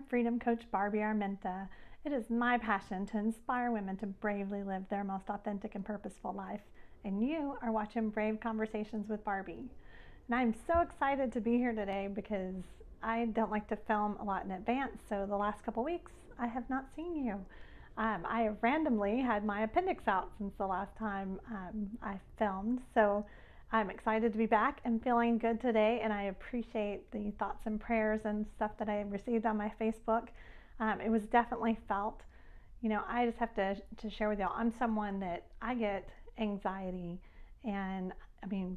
Freedom Coach Barbie Armenta. It is my passion to inspire women to bravely live their most authentic and purposeful life. And you are watching Brave Conversations with Barbie. And I'm so excited to be here today because I don't like to film a lot in advance. So the last couple weeks, I have not seen you. I have randomly had my appendix out since the last time I filmed. So I'm excited to be back and feeling good today, and I appreciate the thoughts and prayers and stuff that I received on my Facebook. It was definitely felt. I just have to share with y'all, I'm someone that I get anxiety, and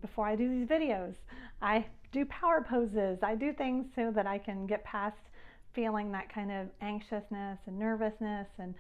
before I do these videos, I do power poses. I do things so that I can get past feeling that kind of anxiousness and nervousness, and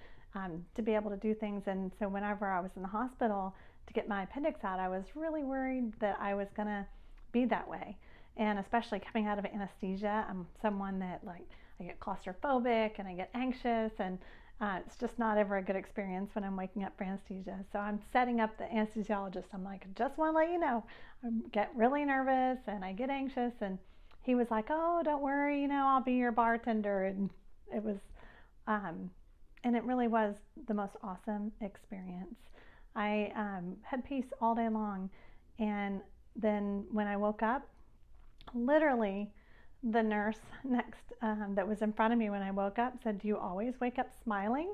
to be able to do things. And so whenever I was in the hospital to get my appendix out, I was really worried that I was going to be that way. And especially coming out of anesthesia, I'm someone that I get claustrophobic and I get anxious, and it's just not ever a good experience when I'm waking up for anesthesia. So I'm setting up the anesthesiologist. I'm like, I just want to let you know, I get really nervous and I get anxious. And he was like, oh, don't worry, I'll be your bartender. And it was, and it really was the most awesome experience. I had peace all day long. And then when I woke up, literally the nurse next that was in front of me when I woke up said, do you always wake up smiling?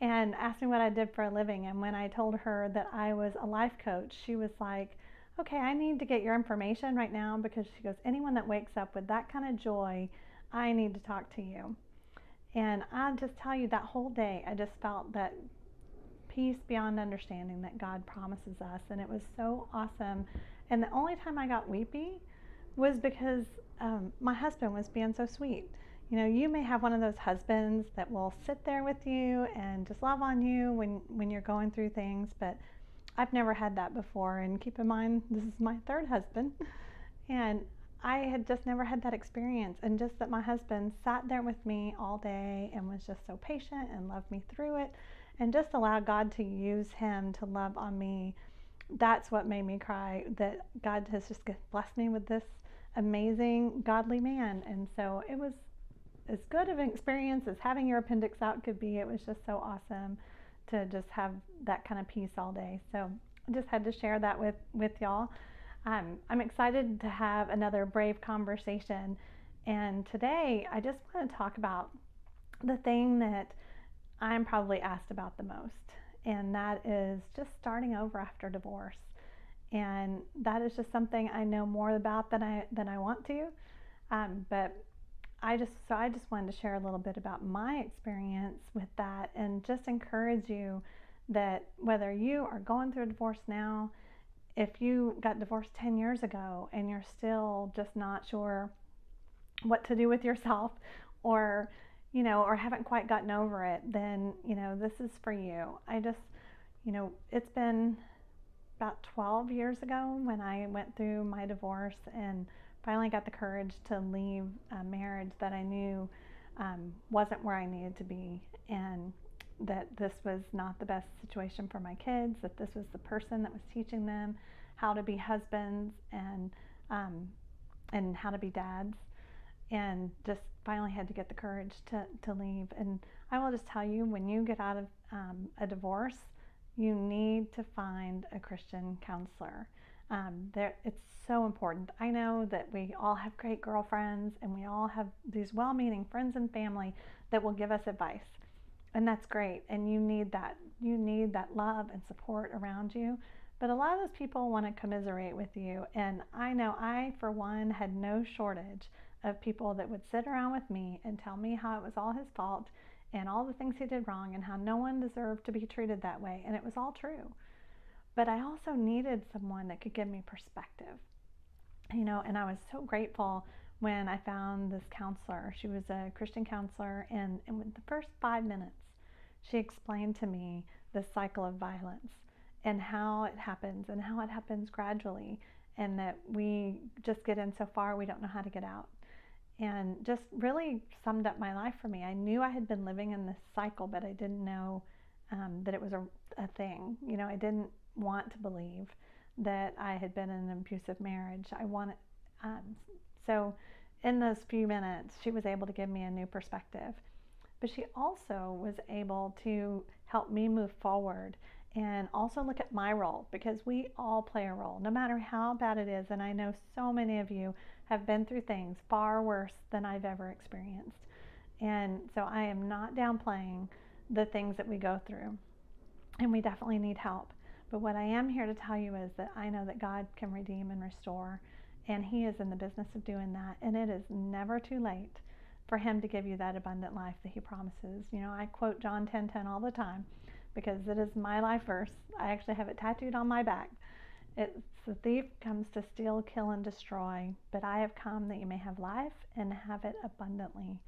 And asked me what I did for a living. And when I told her that I was a life coach, she was like, okay, I need to get your information right now, because she goes, anyone that wakes up with that kind of joy, I need to talk to you. And I'll just tell you, that whole day, I just felt that peace beyond understanding that God promises us. And it was so awesome. And the only time I got weepy was because my husband was being so sweet. You may have one of those husbands that will sit there with you and just love on you when you're going through things, but I've never had that before. And keep in mind, this is my third husband, and I had just never had that experience. And just that my husband sat there with me all day and was just so patient and loved me through it, and just allowed God to use him to love on me. That's what made me cry, that God has just blessed me with this amazing godly man. And so it was as good of an experience as having your appendix out could be. It was just so awesome to just have that kind of peace all day. So I just had to share that with y'all. I'm excited to have another brave conversation. And today I just want to talk about the thing that I'm probably asked about the most. And that is just starting over after divorce. And that is just something I know more about than I want to. But I just wanted to share a little bit about my experience with that, and just encourage you that whether you are going through a divorce now, if you got divorced 10 years ago and you're still just not sure what to do with yourself, or haven't quite gotten over it, then this is for you. It's been about 12 years ago when I went through my divorce and finally got the courage to leave a marriage that I knew wasn't where I needed to be, and that this was not the best situation for my kids, that this was the person that was teaching them how to be husbands and how to be dads, and just finally had to get the courage to leave. And I will just tell you, when you get out of a divorce, you need to find a Christian counselor. It's so important. I know that we all have great girlfriends, and we all have these well-meaning friends and family that will give us advice, and that's great. And you need that. You need that love and support around you. But a lot of those people want to commiserate with you, and I know I, for one, had no shortage of people that would sit around with me and tell me how it was all his fault and all the things he did wrong and how no one deserved to be treated that way. And it was all true. But I also needed someone that could give me perspective. And I was so grateful when I found this counselor. She was a Christian counselor, and in the first 5 minutes, she explained to me the cycle of violence and how it happens gradually, and that we just get in so far we don't know how to get out. And just really summed up my life for me. I knew I had been living in this cycle, but I didn't know that it was a thing. I didn't want to believe that I had been in an abusive marriage. So in those few minutes, she was able to give me a new perspective. But she also was able to help me move forward and also look at my role, because we all play a role, no matter how bad it is. And I know so many of you have been through things far worse than I've ever experienced. And so I am not downplaying the things that we go through. And we definitely need help. But what I am here to tell you is that I know that God can redeem and restore, and He is in the business of doing that. And it is never too late for Him to give you that abundant life that He promises. You know, I quote John 10:10 all the time because it is my life verse. I actually have it tattooed on my back. It's, the thief comes to steal, kill, and destroy, but I have come that you may have life and have it abundantly.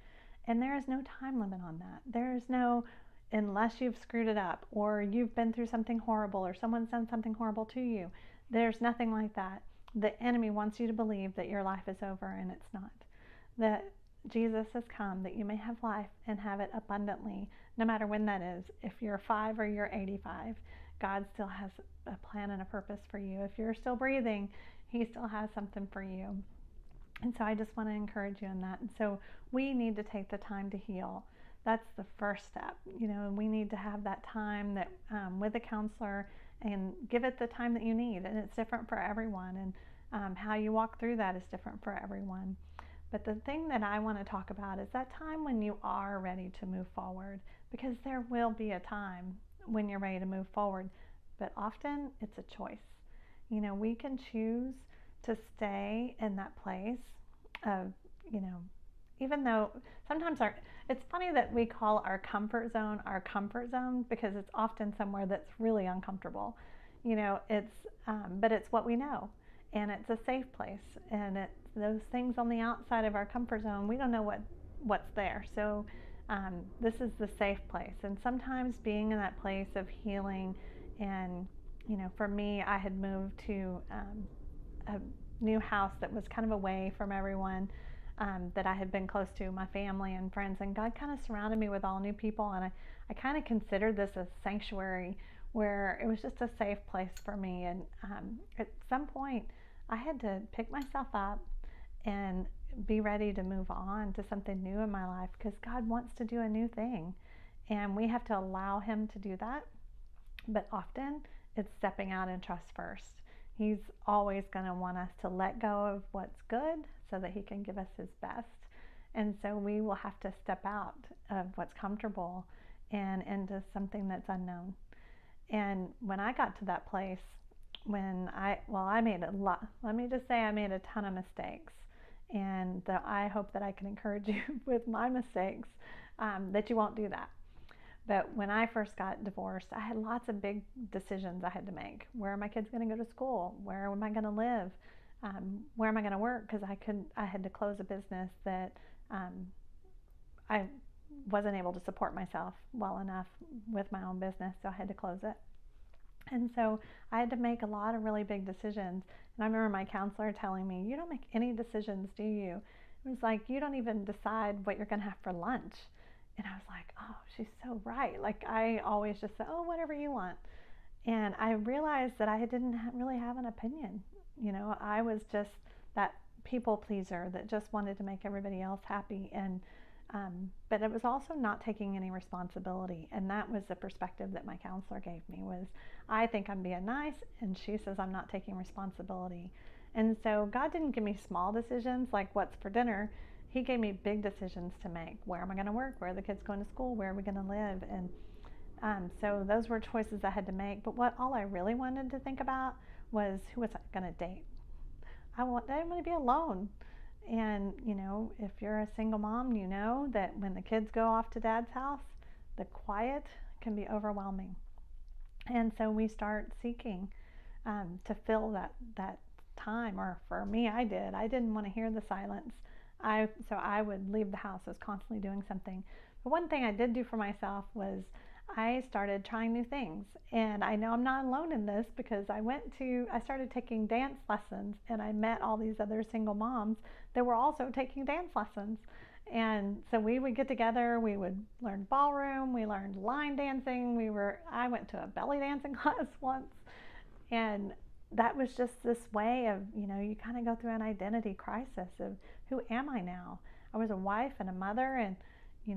And there is no time limit on that. There is no, unless you've screwed it up or you've been through something horrible or someone's done something horrible to you. There's nothing like that. The enemy wants you to believe that your life is over, and it's not. That Jesus has come that you may have life and have it abundantly, no matter when that is. If you're 5 or you're 85, God still has a plan and a purpose for you. If you're still breathing, He still has something for you. And so I just want to encourage you in that. And so we need to take the time to heal. That's the first step. You know, and we need to have that time that with a counselor and give it the time that you need. And it's different for everyone. And how you walk through that is different for everyone. But the thing that I want to talk about is that time when you are ready to move forward, because there will be a time when you're ready to move forward, but often it's a choice. You know, we can choose to stay in that place of, you know, even though sometimes it's funny that we call our comfort zone because it's often somewhere that's really uncomfortable. You know, but it's what we know, and it's a safe place, and it's those things on the outside of our comfort zone, we don't know what's there. So this is the safe place. And sometimes being in that place of healing, and you know, for me, I had moved to a new house that was kind of away from everyone that I had been close to, my family and friends, and God kind of surrounded me with all new people, and I kind of considered this a sanctuary where it was just a safe place for me. And at some point I had to pick myself up and be ready to move on to something new in my life, because God wants to do a new thing, and we have to allow Him to do that. But often it's stepping out in trust first. He's always going to want us to let go of what's good so that He can give us His best. And so we will have to step out of what's comfortable and into something that's unknown. And when I got to that place, I made a lot, let me just say I made a ton of mistakes. And I hope that I can encourage you with my mistakes, that you won't do that. But when I first got divorced, I had lots of big decisions I had to make. Where are my kids going to go to school? Where am I going to live? Where am I going to work? Because I had to close a business that I wasn't able to support myself well enough with my own business, so I had to close it. And so I had to make a lot of really big decisions. And I remember my counselor telling me, you don't make any decisions, do you? It was like, you don't even decide what you're going to have for lunch. And I was like, oh, she's so right. Like, I always just say, oh, whatever you want. And I realized that I didn't really have an opinion. You know, I was just that people pleaser that just wanted to make everybody else happy. And but it was also not taking any responsibility. And that was the perspective that my counselor gave me, was I think I'm being nice, and she says I'm not taking responsibility. And so God didn't give me small decisions like what's for dinner. He gave me big decisions to make. Where am I going to work? Where are the kids going to school? Where are we going to live? And so those were choices I had to make. But all I really wanted to think about was, who was I going to date? I didn't want to be alone. And, you know, if you're a single mom, you know that when the kids go off to dad's house, the quiet can be overwhelming. And so we start seeking to fill that time. Or for me, I didn't want to hear the silence. So I would leave the house. I was constantly doing something. But one thing I did do for myself was I started trying new things. And I know I'm not alone in this, because I started taking dance lessons, and I met all these other single moms that were also taking dance lessons. And so we would get together, we would learn ballroom, we learned line dancing, I went to a belly dancing class once. And that was just this way of, you kind of go through an identity crisis of, who am I now? I was a wife and a mother, and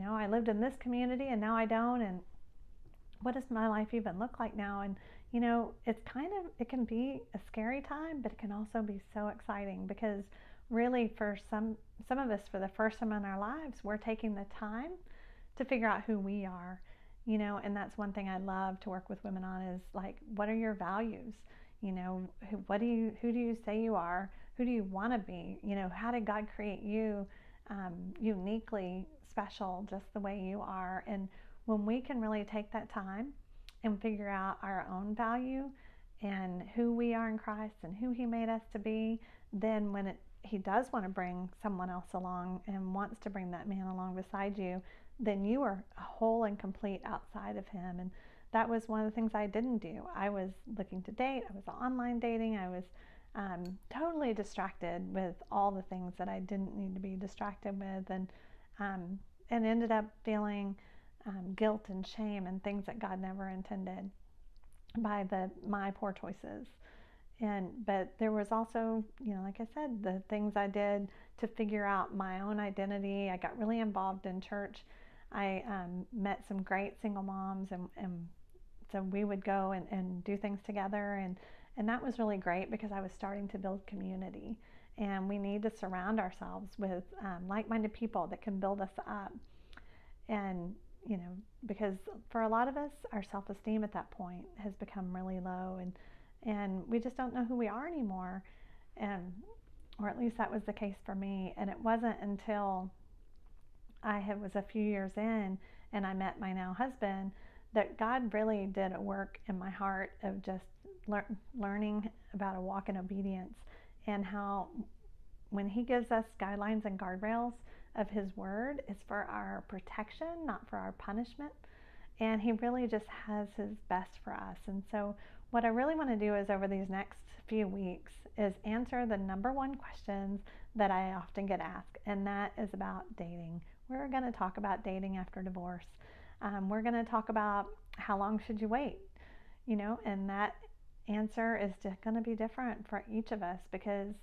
I lived in this community, and now I don't, and what does my life even look like now? And it can be a scary time, but it can also be so exciting, because really for some of us, for the first time in our lives, we're taking the time to figure out who we are. And that's one thing I love to work with women on, is like, what are your values? Who do you say you are? Who do you want to be? How did God create you uniquely special, just the way you are? And when we can really take that time and figure out our own value and who we are in Christ and who He made us to be, then when He does want to bring someone else along and wants to bring that man along beside you, then you are whole and complete outside of him. And that was one of the things I didn't do. I was looking to date. I was online dating. I was totally distracted with all the things that I didn't need to be distracted with, and ended up feeling guilt and shame and things that God never intended by my poor choices. But there was also, like I said, the things I did to figure out my own identity. I got really involved in church. I met some great single moms, and so we would go and do things together, and that was really great, because I was starting to build community, and we need to surround ourselves with like-minded people that can build us up. And because for a lot of us, our self-esteem at that point has become really low, and we just don't know who we are anymore, or at least that was the case for me. And it wasn't until I was a few years in and I met my now husband that God really did a work in my heart of just learning about a walk in obedience, and how when He gives us guidelines and guardrails of His word, it's for our protection, not for our punishment. And He really just has His best for us. And so what I really want to do is, over these next few weeks, is answer the number one questions that I often get asked, and that is about dating. We're going to talk about dating after divorce. We're going to talk about how long should you wait, and that answer is just going to be different for each of us, because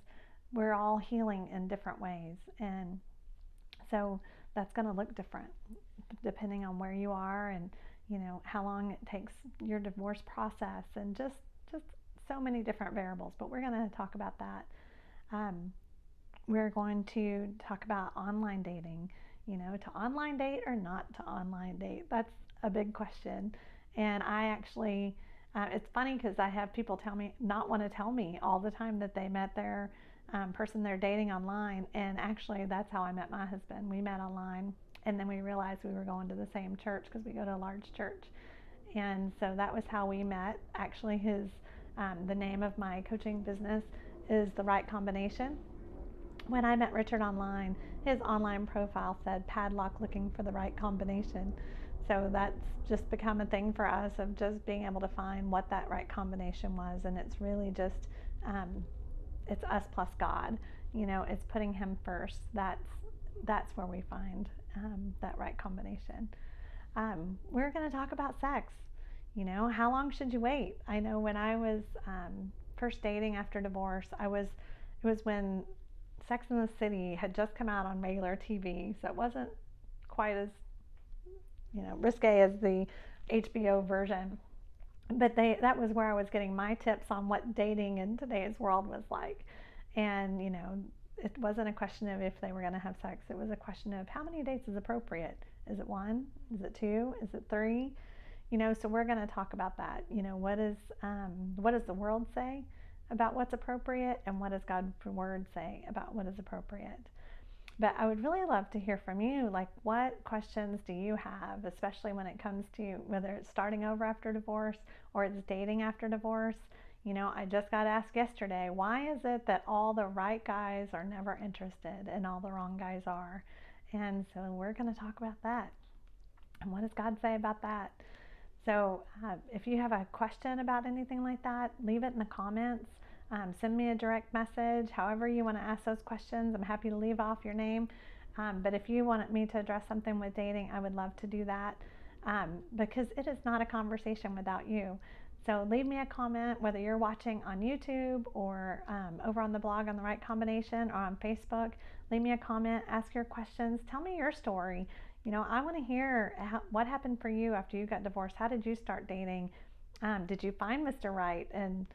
we're all healing in different ways. And so that's going to look different depending on where you are, and how long it takes your divorce process, and just so many different variables. But we're going to talk about that. We're going to talk about online dating, to online date or not to online date. That's a big question. And I actually, it's funny, because I have people not want to tell me all the time that they met their person they're dating online. And actually, that's how I met my husband. We met online, and then we realized we were going to the same church, because we go to a large church. And so that was how we met. Actually, the name of my coaching business is The Right Combination. When I met Richard online, his online profile said padlock looking for the right combination. So that's just become a thing for us, of just being able to find what that right combination was. And it's really just, it's us plus God. It's putting Him first. That's where we find that right combination. We're going to talk about sex. How long should you wait? I know when I was first dating after divorce, it was when Sex and the City had just come out on regular TV, so it wasn't quite as risque as the HBO version. But that was where I was getting my tips on what dating in today's world was like. And it wasn't a question of if they were going to have sex. It was a question of how many dates is appropriate. Is it 1? Is it 2? Is it 3? So we're going to talk about that. What does the world say about what's appropriate, and what does God's word say about what is appropriate? But I would really love to hear from you. Like, what questions do you have, especially when it comes to whether it's starting over after divorce or it's dating after divorce? I just got asked yesterday, why is it that all the right guys are never interested and all the wrong guys are? And so we're going to talk about that. And what does God say about that? So if you have a question about anything like that, leave it in the comments. Send me a direct message. However you want to ask those questions, I'm happy to leave off your name. But if you want me to address something with dating, I would love to do that, because it is not a conversation without you. So leave me a comment, whether you're watching on YouTube or over on the blog on The Right Combination or on Facebook. Leave me a comment, ask your questions, tell me your story. I want to hear what happened for you after you got divorced. How did you start dating? Did you find Mr. Right? And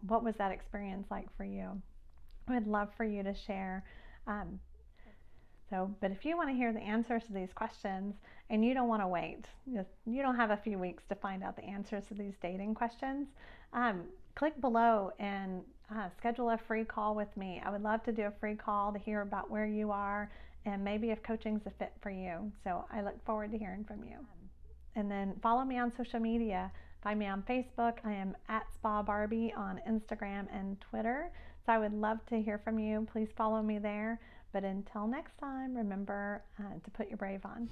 what was that experience like for you? I would love for you to share. Um, but if you want to hear the answers to these questions and you don't want to wait, you don't have a few weeks to find out the answers to these dating questions, click below and schedule a free call with me. I would love to do a free call to hear about where you are and maybe if coaching's a fit for you. So I look forward to hearing from you. And then follow me on social media. Find me on Facebook. I am at Spa Barbie on Instagram and Twitter. So I would love to hear from you. Please follow me there. But until next time, remember to put your brave on.